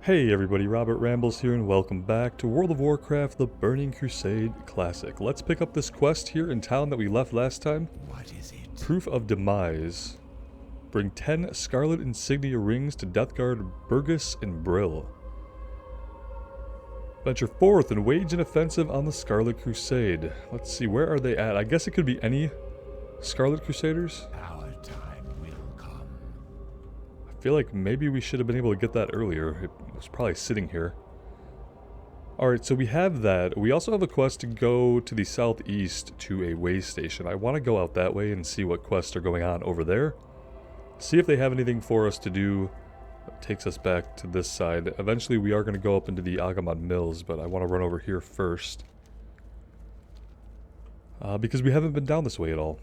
Hey everybody, Robert Rambles here and welcome back to World of Warcraft, the Burning Crusade Classic. Let's pick up this quest here in town that we left last time. What is it? Proof of Demise. Bring 10 Scarlet Insignia rings to Deathguard Burgess and Brill. Venture forth and wage an offensive on the Scarlet Crusade. Let's see, where are they at? I guess it could be any Scarlet Crusaders. Our time will come. I feel like maybe we should have been able to get that earlier. It was probably sitting here. Alright, so we have that. We also have a quest to go to the southeast to a way station. I want to go out that way and see what quests are going on over there. See if they have anything for us to do that takes us back to this side. Eventually we are going to go up into the Agamand Mills, but I want to run over here first. Because we haven't been down this way at all.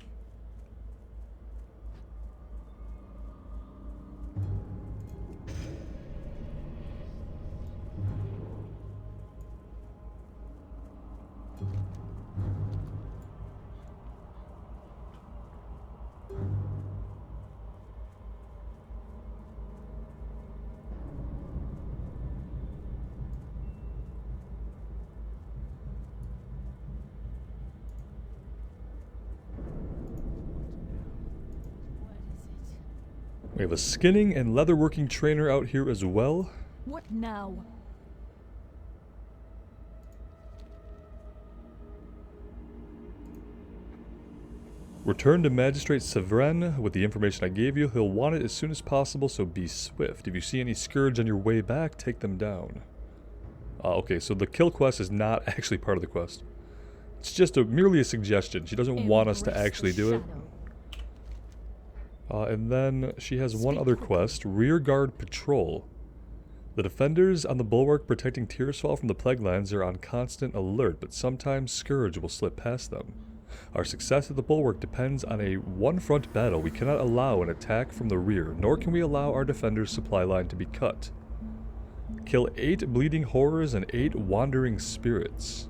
We have a skinning and leatherworking trainer out here as well. What now? Return to Magistrate Severin with the information I gave you. He'll want it as soon as possible, so be swift. If you see any Scourge on your way back, take them down. Okay, so the kill quest is not actually part of the quest. It's just merely a suggestion. She doesn't want us to actually do it. And then she has one other quest, Rearguard Patrol. The defenders on the bulwark protecting Tearsfall from the Plaguelands are on constant alert, but sometimes Scourge will slip past them. Our success at the bulwark depends on a one-front battle. We cannot allow an attack from the rear, nor can we allow our defenders' supply line to be cut. Kill 8 bleeding horrors and 8 wandering spirits.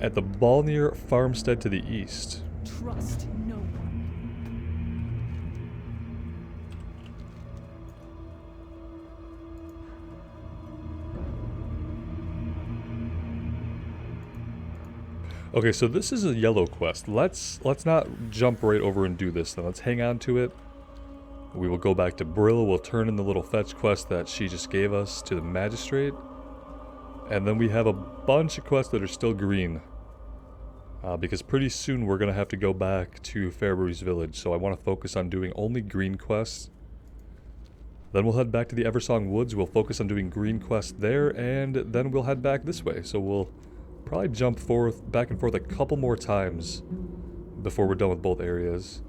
At the Balnir farmstead to the east. Trust no one. Okay, so this is a yellow quest. Let's not jump right over and do this then. Let's hang on to it. We will go back to Brill. We'll turn in the little fetch quest that she just gave us to the magistrate. And then we have a bunch of quests that are still green. Because pretty soon we're going to have to go back to Fairbury's village, so I want to focus on doing only green quests. Then we'll head back to the Eversong Woods, we'll focus on doing green quests there, and then we'll head back this way. So we'll probably jump back and forth a couple more times before we're done with both areas.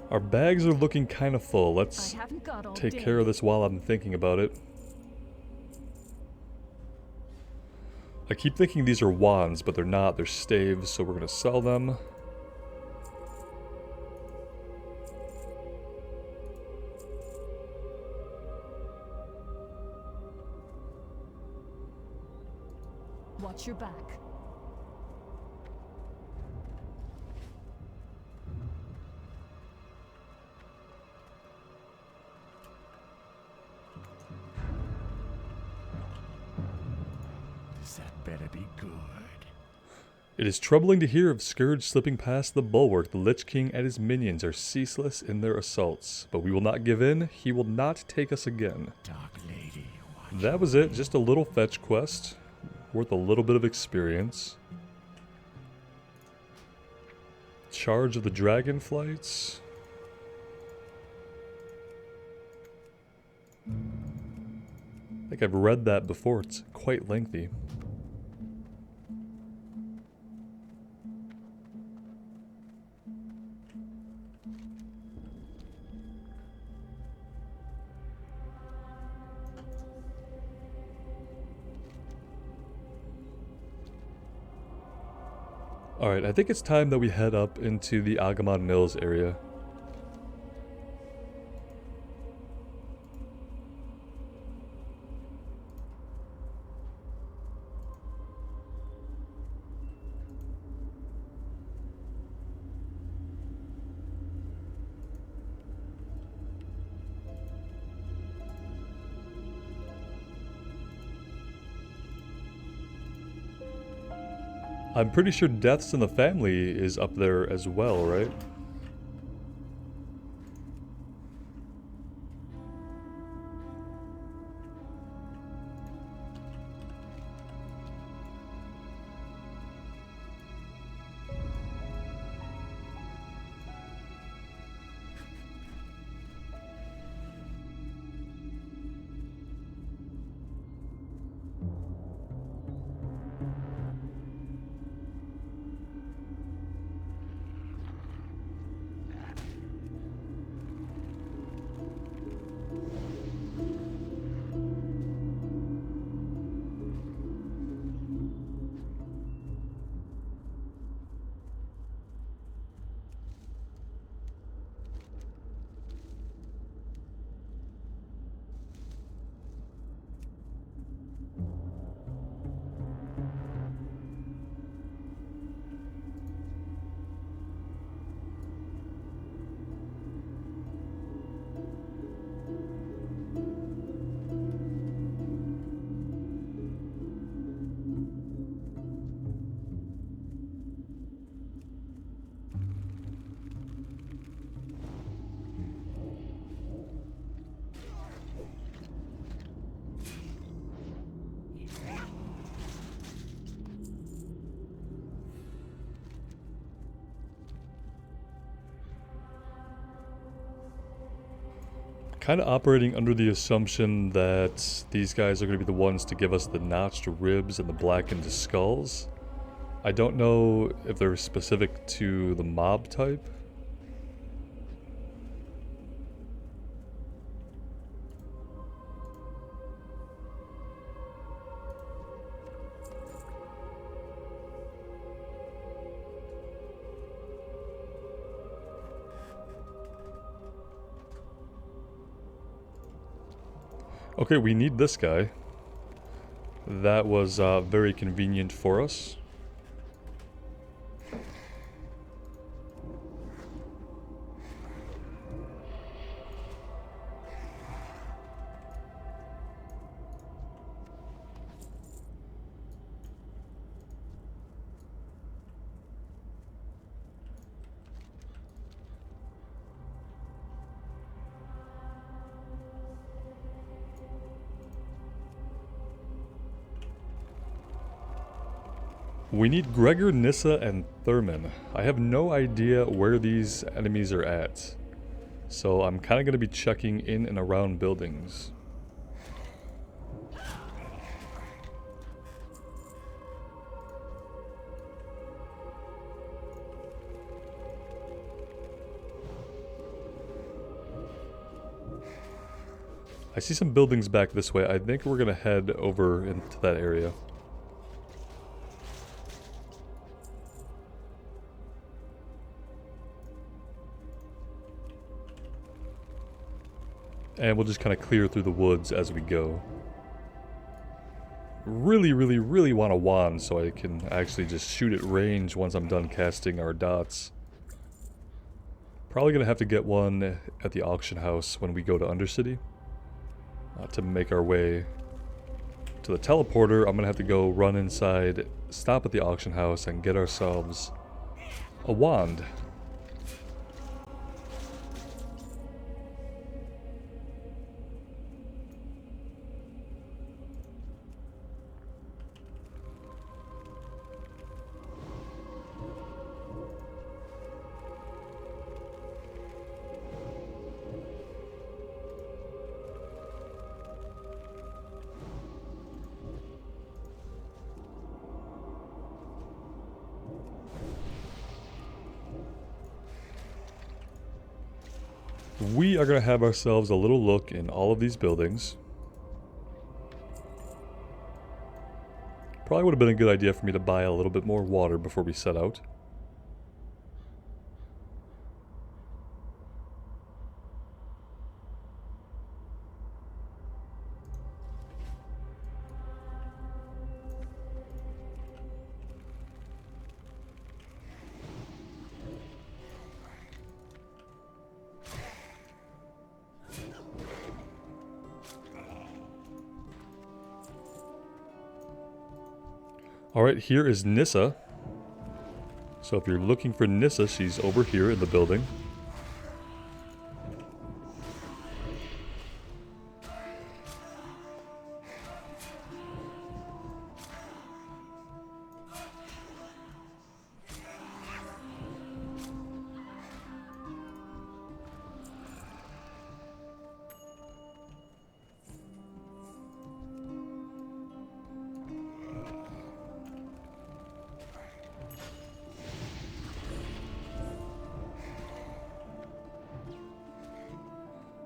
Our bags are looking kind of full. Let's take care of this while I'm thinking about it. I keep thinking these are wands, but they're not. They're staves, so we're going to sell them. Watch your back. That better be good. It is troubling to hear of Scourge slipping past the bulwark. The Lich King and his minions are ceaseless in their assaults. But we will not give in. He will not take us again. Dark Lady, That was it. Just a little fetch quest. Worth a little bit of experience. Charge of the Dragonflights. I think I've read that before. It's quite lengthy. Alright, I think it's time that we head up into the Agamand Mills area. I'm pretty sure Deaths in the Family is up there as well, right? Kind of operating under the assumption that these guys are going to be the ones to give us the notched ribs and the blackened skulls. I don't know if they're specific to the mob type. Okay, we need this guy. That was very convenient for us. We need Gregor, Nissa, and Thurman. I have no idea where these enemies are at. So I'm kind of going to be checking in and around buildings. I see some buildings back this way. I think we're going to head over into that area. And we'll just kind of clear through the woods as we go. Really want a wand so I can actually just shoot at range once I'm done casting our dots. Probably going to have to get one at the auction house when we go to Undercity. To make our way to the teleporter, I'm going to have to go run inside, stop at the auction house, and get ourselves a wand. We are going to have ourselves a little look in all of these buildings. Probably would have been a good idea for me to buy a little bit more water before we set out. Alright, here is Nissa. So if you're looking for Nissa, she's over here in the building.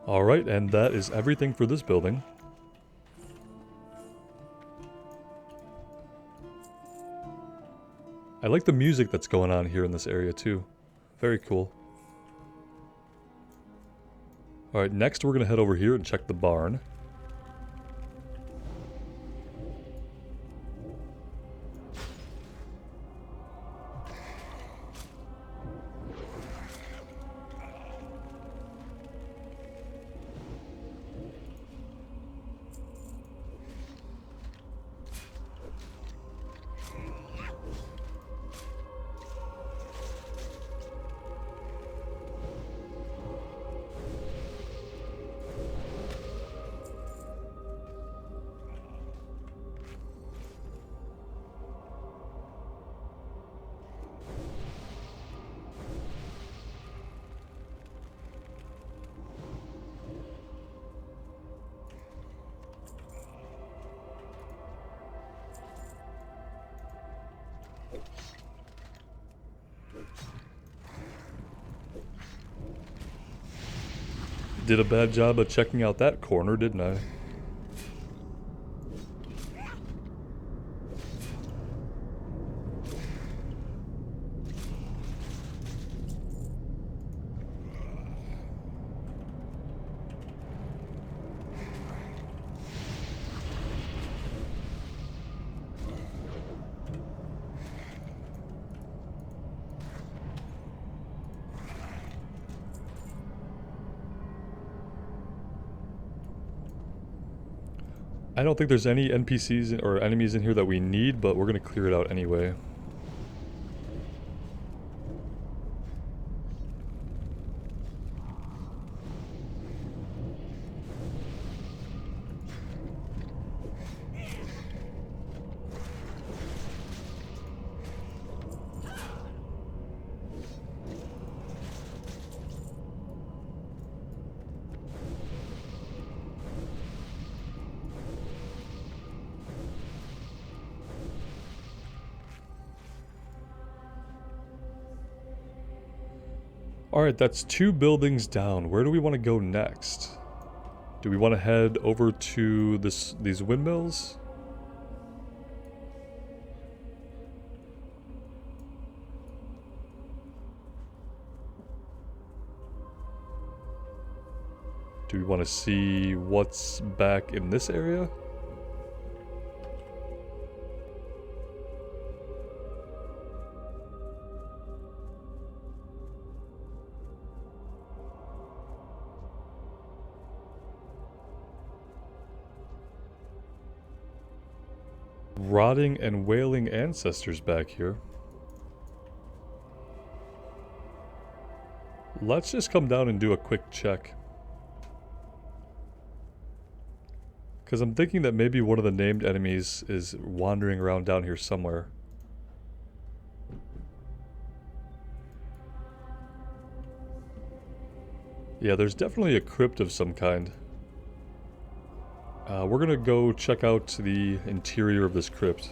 Alright, and that is everything for this building. I like the music that's going on here in this area too. Very cool. Alright, next we're going to head over here and check the barn. Did a bad job of checking out that corner, didn't I? I don't think there's any NPCs or enemies in here that we need, but we're going to clear it out anyway. Alright, that's 2 buildings down. Where do we want to go next? Do we want to head over to these windmills? Do we want to see what's back in this area? Rotting and wailing ancestors back here. Let's just come down and do a quick check. Because I'm thinking that maybe one of the named enemies is wandering around down here somewhere. Yeah, there's definitely a crypt of some kind. We're gonna go check out the interior of this crypt.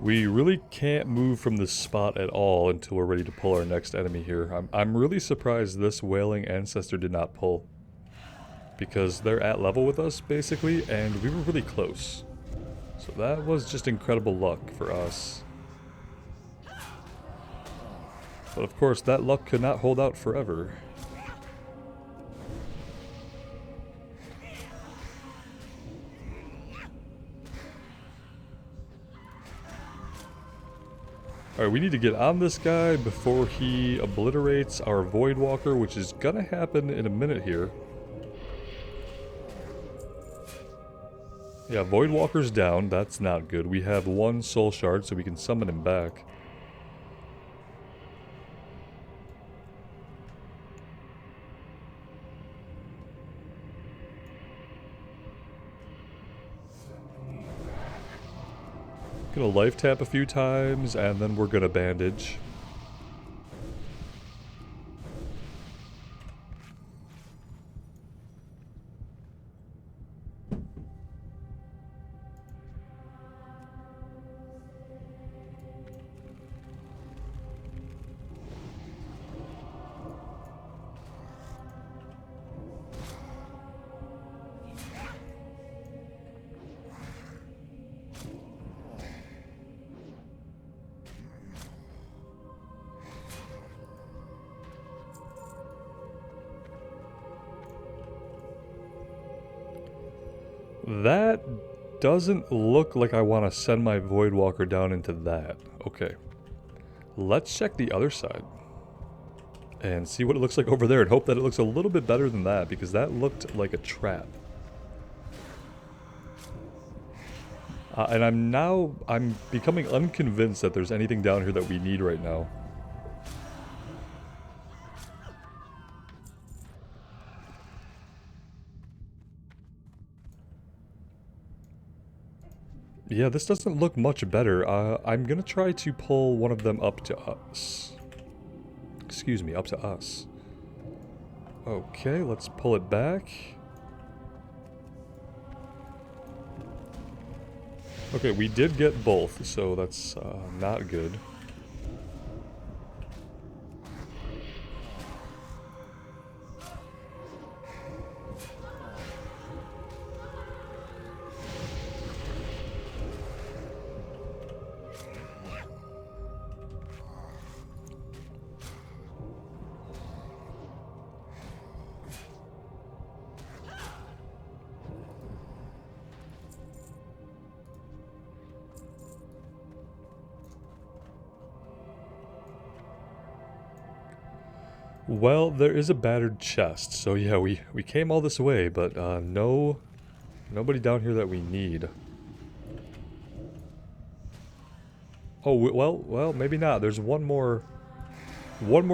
We really can't move from this spot at all until we're ready to pull our next enemy here. I'm really surprised this Wailing Ancestor did not pull. Because they're at level with us, basically, and we were really close. So that was just incredible luck for us. But of course, that luck could not hold out forever. Alright, we need to get on this guy before he obliterates our Voidwalker, which is gonna happen in a minute here. Yeah, Voidwalker's down. That's not good. We have one soul shard, so we can summon him back. Gonna life tap a few times, and then we're gonna bandage. That doesn't look like I want to send my Voidwalker down into that. Okay. Let's check the other side. And see what it looks like over there and hope that it looks a little bit better than that, because that looked like a trap. And I'm becoming unconvinced that there's anything down here that we need right now. Yeah, this doesn't look much better. I'm gonna try to pull one of them up to us. Excuse me, up to us. Okay, let's pull it back. Okay, we did get both, so that's not good. Well, there is a battered chest, so yeah, we came all this way, but nobody down here that we need. Oh, well, maybe not. There's one more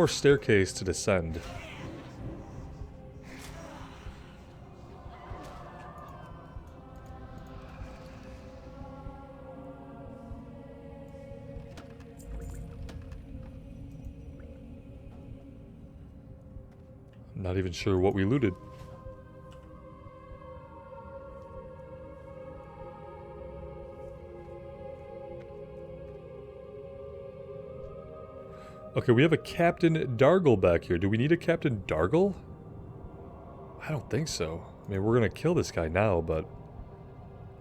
staircase to descend. Not even sure what we looted. Okay, we have a Captain Dargle back here. Do we need a Captain Dargle? I don't think so. I mean, we're gonna kill this guy now, but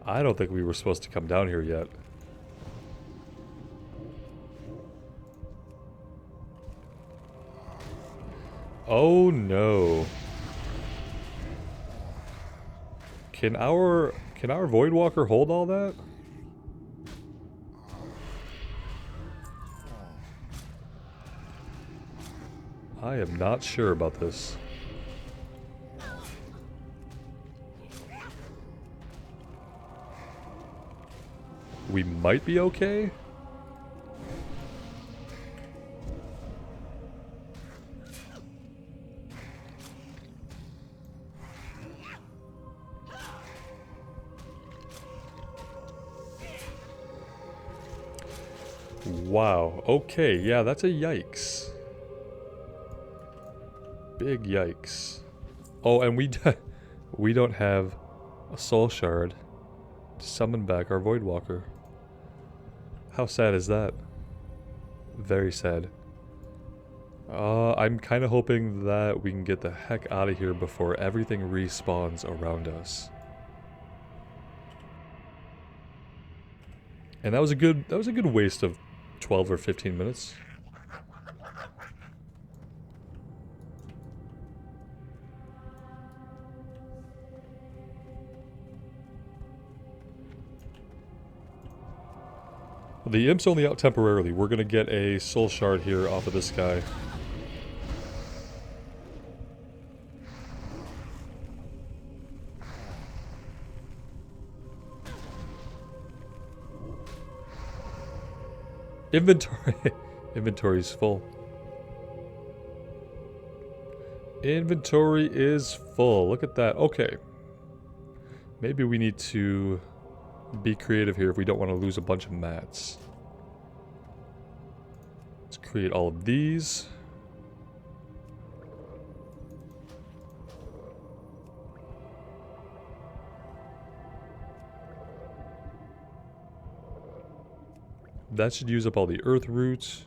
I don't think we were supposed to come down here yet. Oh no. Can our Voidwalker hold all that? I am not sure about this. We might be okay? Wow, okay, yeah, that's a yikes. Big yikes. Oh, and we don't have a soul shard to summon back our Voidwalker. How sad is that? Very sad. I'm kind of hoping that we can get the heck out of here before everything respawns around us. And that was a good waste of 12 or 15 minutes. The imp's only out temporarily. We're gonna get a soul shard here off of this guy. Inventory. Inventory's full. Inventory is full. Look at that. Okay. Maybe we need to be creative here if we don't want to lose a bunch of mats. Let's create all of these. That should use up all the earth roots.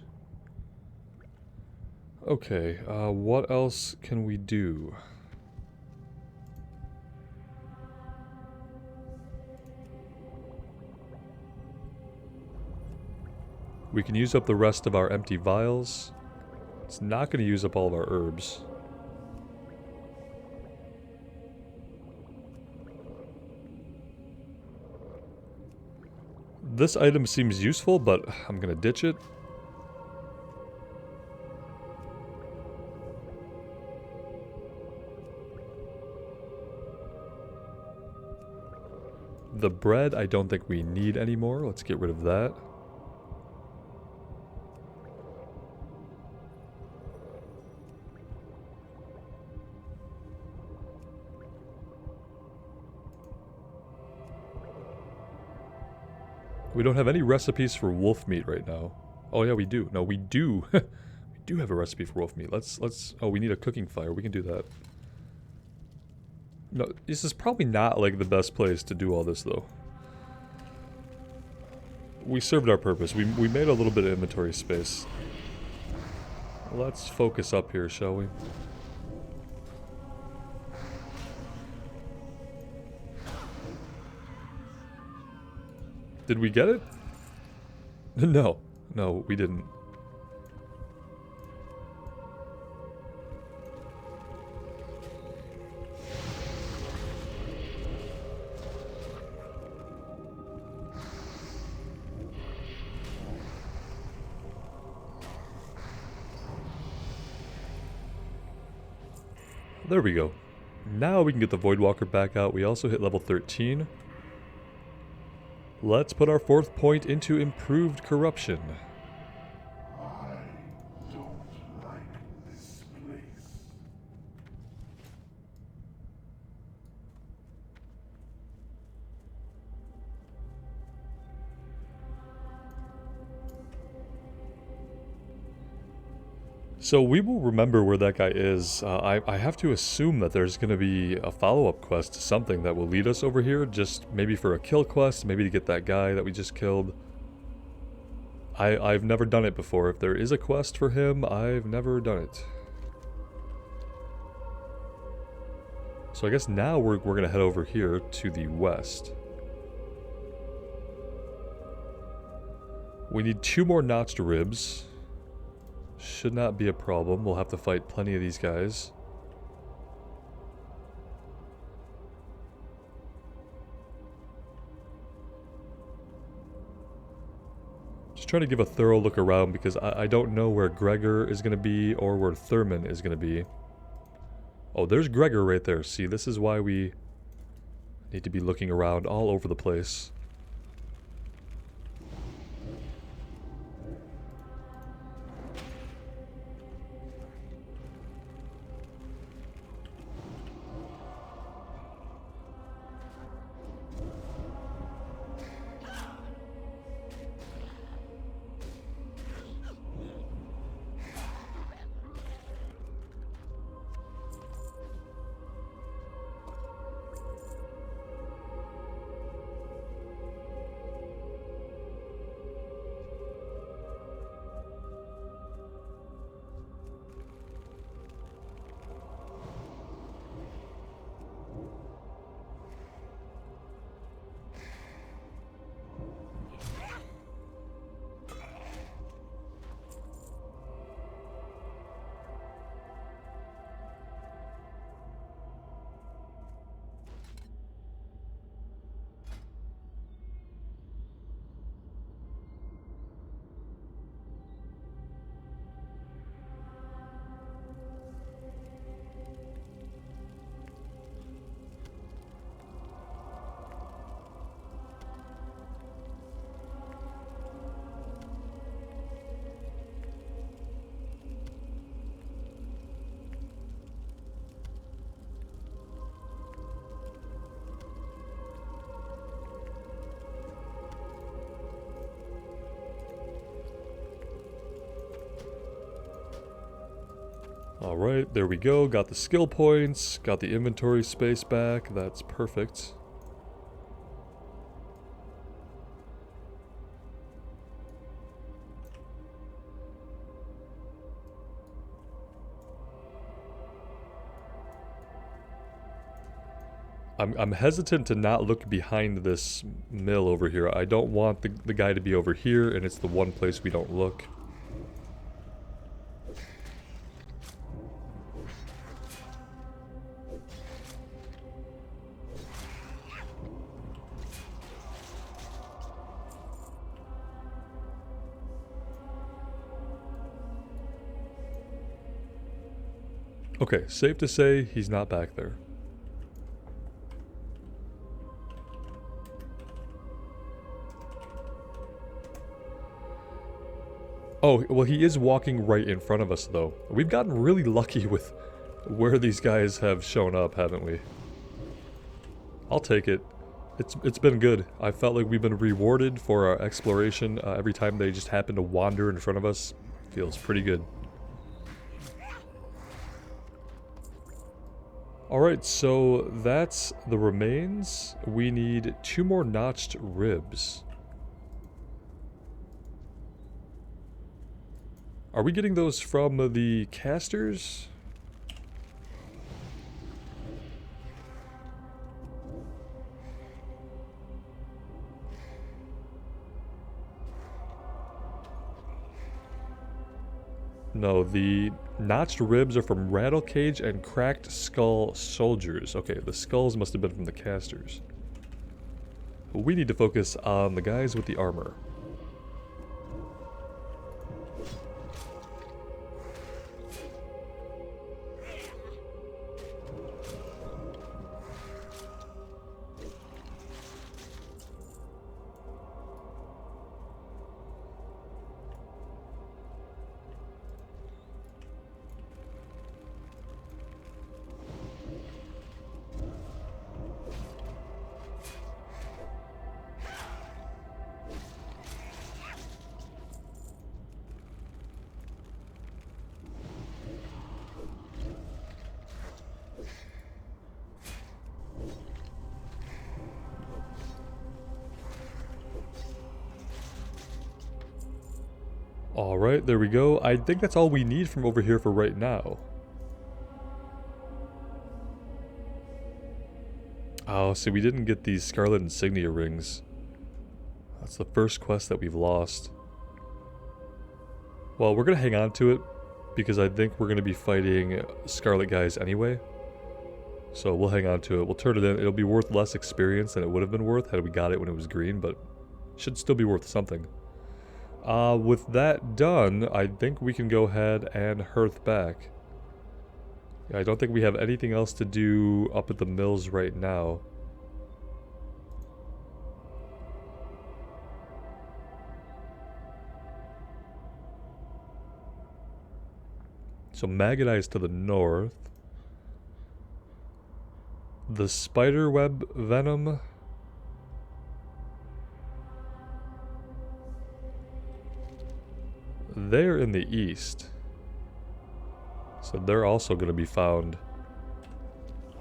Okay, what else can we do? We can use up the rest of our empty vials. It's not going to use up all of our herbs. This item seems useful, but I'm going to ditch it. The bread I don't think we need anymore. Let's get rid of that. We don't have any recipes for wolf meat right now. Oh yeah, we do. No, we do. We do have a recipe for wolf meat. Let's oh, we need a cooking fire. We can do that. No, this is probably not like the best place to do all this though. We served our purpose. We made a little bit of inventory space. Let's focus up here, shall we? Did we get it? No. No, we didn't. There we go. Now we can get the Voidwalker back out. We also hit level 13. Let's put our 4th point into improved corruption. I don't like this place. So we will remember where that guy is. I have to assume that there's going to be a follow-up quest to something that will lead us over here. Just maybe for a kill quest, maybe to get that guy that we just killed. I've never done it before. If there is a quest for him, I've never done it. So I guess now we're going to head over here to the west. We need 2 more notched ribs. Should not be a problem. We'll have to fight plenty of these guys. Just trying to give a thorough look around because I don't know where Gregor is going to be or where Thurman is going to be. Oh, there's Gregor right there. See, this is why we need to be looking around all over the place. Alright, there we go. Got the skill points, got the inventory space back. That's perfect. I'm hesitant to not look behind this mill over here. I don't want the guy to be over here, and it's the one place we don't look. Okay, safe to say he's not back there. Oh, well, he is walking right in front of us, though. We've gotten really lucky with where these guys have shown up, haven't we? I'll take it. It's been good. I felt like we've been rewarded for our exploration every time they just happen to wander in front of us. Feels pretty good. Alright, so that's the remains. We need 2 more notched ribs. Are we getting those from the casters? No, the notched ribs are from Rattlecage and Cracked Skull soldiers. Okay, the skulls must have been from the casters. We need to focus on the guys with the armor. Alright, there we go. I think that's all we need from over here for right now. Oh, see, we didn't get these Scarlet Insignia rings. That's the first quest that we've lost. Well, we're gonna hang on to it, because I think we're gonna be fighting Scarlet guys anyway. So we'll hang on to it. We'll turn it in. It'll be worth less experience than it would have been worth had we got it when it was green, but should still be worth something. With that done, I think we can go ahead and hearth back. I don't think we have anything else to do up at the mills right now. So Magadai is to the north. The spiderweb venom. They're in the east. So they're also going to be found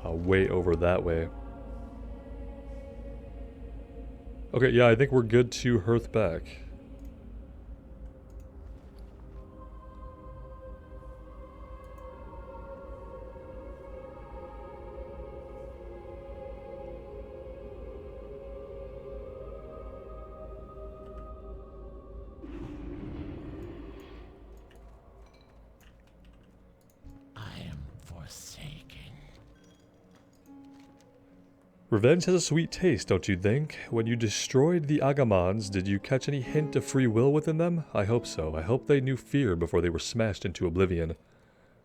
way over that way. Okay, yeah, I think we're good to hearth back. Revenge has a sweet taste, don't you think? When you destroyed the Agamands, did you catch any hint of free will within them? I hope so. I hope they knew fear before they were smashed into oblivion. It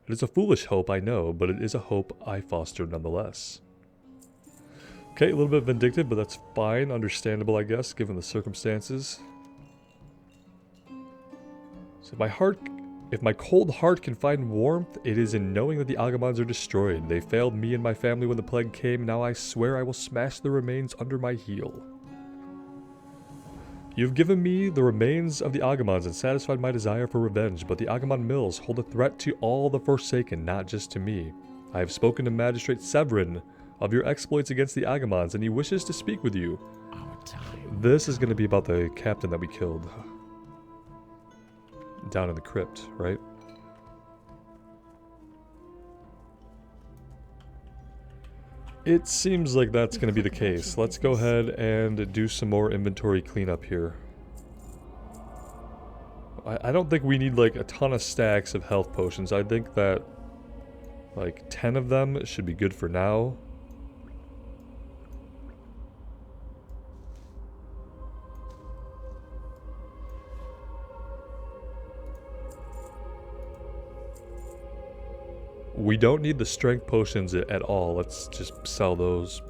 is a foolish hope, I know, but it is a hope I foster nonetheless. Okay, a little bit vindictive, but that's fine. Understandable, I guess, given the circumstances. So if my cold heart can find warmth, it is in knowing that the Agamands are destroyed. They failed me and my family when the plague came. Now I swear I will smash the remains under my heel. You've given me the remains of the Agamands and satisfied my desire for revenge, but the Agamand mills hold a threat to all the Forsaken, not just to me. I have spoken to Magistrate Severin of your exploits against the Agamands, and he wishes to speak with you. This is going to be about the captain that we killed down in the crypt, right? It seems like that's going to be the case. Let's go ahead and do some more inventory cleanup here. I don't think we need like a ton of stacks of health potions. I think that like 10 of them should be good for now. We don't need the strength potions at all. Let's just sell those.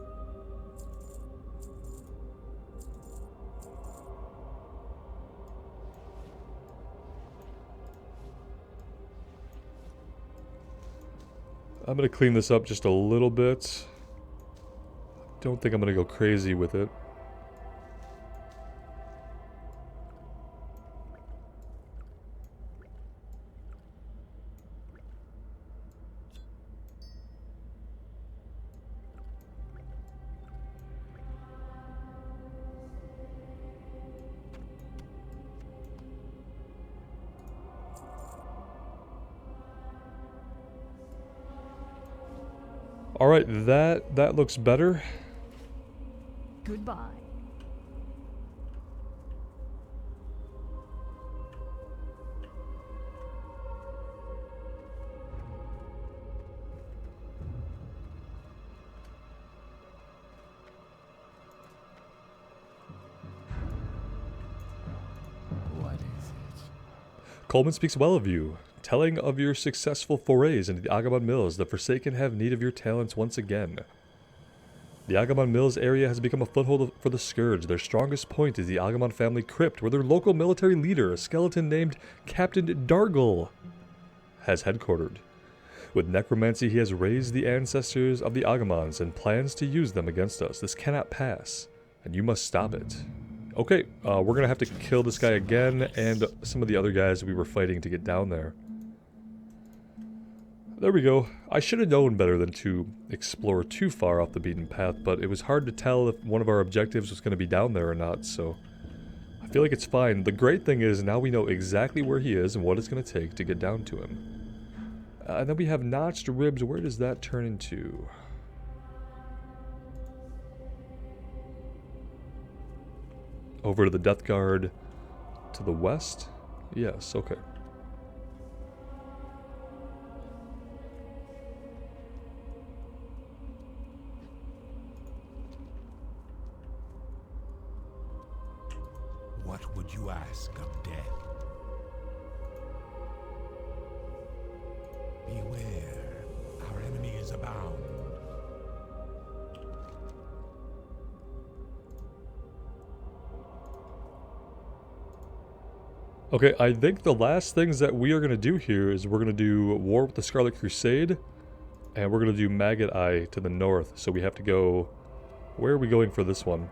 I'm going to clean this up just a little bit. Don't think I'm going to go crazy with it. Alright, that looks better. Goodbye. What is it? Coleman speaks well of you, telling of your successful forays into the Agamand Mills. The Forsaken have need of your talents once again. The Agamand Mills area has become a foothold for the Scourge. Their strongest point is the Agamand family crypt, where their local military leader, a skeleton named Captain Dargle, has headquartered. With necromancy, he has raised the ancestors of the Agamands and plans to use them against us. This cannot pass, and you must stop it. Okay, we're going to have to kill this guy again and some of the other guys we were fighting to get down there. There we go. I should have known better than to explore too far off the beaten path, but it was hard to tell if one of our objectives was going to be down there or not, so I feel like it's fine. The great thing is now we know exactly where he is and what it's going to take to get down to him. And then we have notched ribs. Where does that turn into? Over to the Death Guard to the west? Yes, okay. What would you ask of death? Beware, our enemies abound. Okay, I think the last things that we are going to do here is we're going to do War with the Scarlet Crusade, and we're going to do Maggot Eye to the north. So we have to go... Where are we going for this one?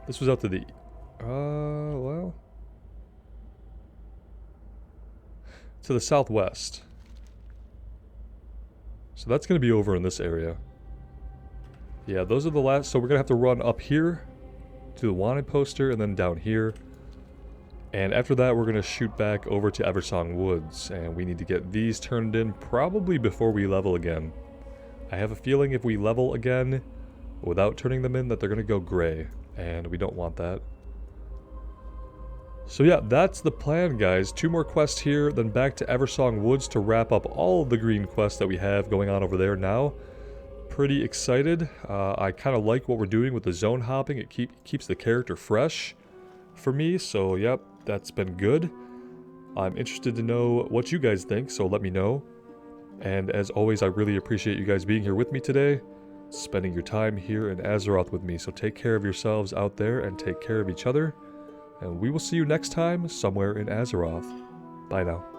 This was out to the... well... to the southwest. So that's going to be over in this area. Yeah, those are the last... So we're going to have to run up here to the wanted poster and then down here. And after that, we're going to shoot back over to Eversong Woods, and we need to get these turned in probably before we level again. I have a feeling if we level again without turning them in that they're going to go gray, and we don't want that. So yeah, that's the plan, guys. 2 more quests here, then back to Eversong Woods to wrap up all of the green quests that we have going on over there now. Pretty excited. I kind of like what we're doing with the zone hopping. It keeps the character fresh for me, so yep. That's been good. I'm interested to know what you guys think, so let me know. And as always, I really appreciate you guys being here with me today, spending your time here in Azeroth with me. So take care of yourselves out there and take care of each other. And we will see you next time somewhere in Azeroth. Bye now.